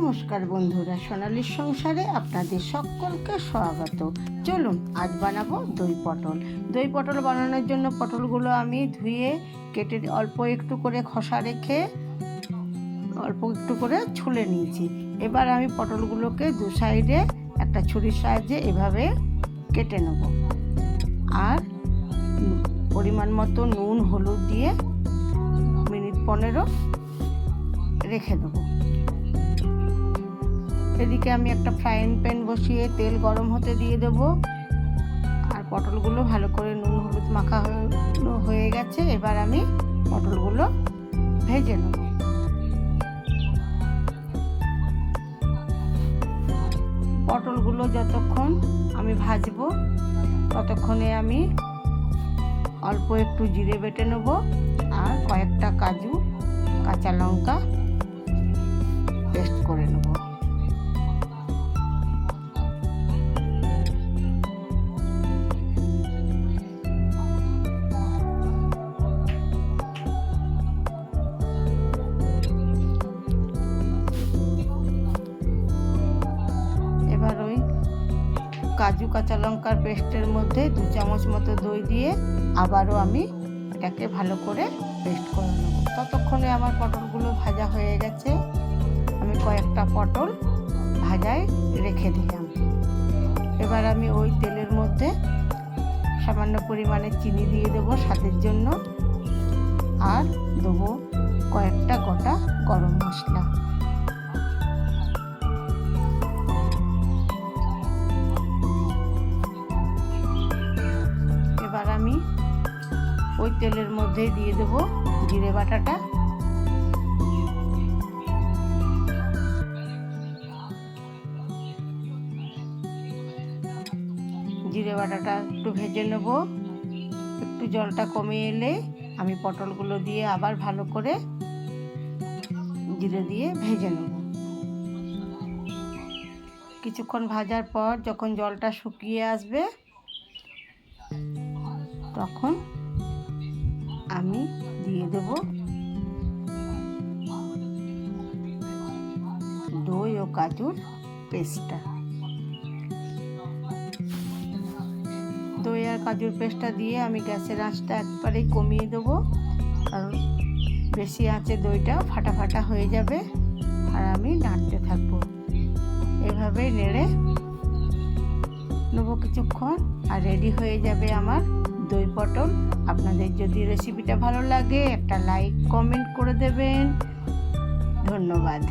নমস্কার বন্ধুরা, সোনালীর সংসারে আপনাদের সকলকে স্বাগত। চলুন আজ বানাবো দই পটল। দই পটল বানানোর জন্য পটলগুলো আমি ধুয়ে কেটে অল্প একটু করে খোসা রেখে অল্প একটু করে ছুলে নিয়েছি। এবার আমি পটলগুলোকে দু সাইডে একটা ছুরির সাহায্যে এভাবে কেটে নেব। আর পরিমাণ মতো নুন হলুদ দিয়ে মিনিট 15 রেখে দেবো। এদিকে আমি একটা ফ্রাইং প্যান বসিয়ে তেল গরম হতে দিয়ে দেব। আর পটলগুলো ভালো করে নুন হলুদ মাখা হয়ে গেছে। এবার আমি পটলগুলো ভেজে নেব। পটলগুলো যতক্ষণ আমি ভাজবো ততক্ষণে আমি অল্প একটু জিরে বেটে নেব আর কয়েকটা কাজু কাঁচা লঙ্কা পেস্ট করে নেব। এবার ওই কাজু কাঁচা লঙ্কার পেস্টের মধ্যে 2 চামচ মতো দই দিয়ে আবারও আমি এটাকে ভালো করে পেস্ট করে নেব। ততক্ষণে আমার পটলগুলো ভাজা হয়ে গেছে। আমি কয়েকটা পটল ভাজায় রেখে দিলাম। এবার আমি ওই তেলের মধ্যে সামান্য পরিমাণে চিনি দিয়ে দেবো স্বাদের জন্য, আর দেবো কয়েকটা গোটা গরম মশলা। এবার আমি ওই তেলের মধ্যে দিয়ে দেবো জিরে বাটাটা। জিরে বাটাটা একটু ভেজে নেব। একটু জলটা কমে এলে আমি পটলগুলো দিয়ে আবার ভালো করে জিরে দিয়ে ভেজে নেব। কিছুক্ষণ ভাজার পর যখন জলটা শুকিয়ে আসবে তখন আমি দিয়ে দেব দই ও কাজুর পেস্টটা। দই আর কাজুর পেস্টটা দিয়ে আমি গ্যাসের আঁচটা একবারেই কমিয়ে দেবো, কারণ বেশি আঁচে দইটা ফাটা ফাটা হয়ে যাবে। আর আমি নাড়তে থাকবো, এভাবে নেড়ে নেবো কিছুক্ষণ, আর রেডি হয়ে যাবে আমার দই পটল। আপনাদের যদি রেসিপিটা ভালো লাগে একটা লাইক কমেন্ট করে দেবেন। ধন্যবাদ।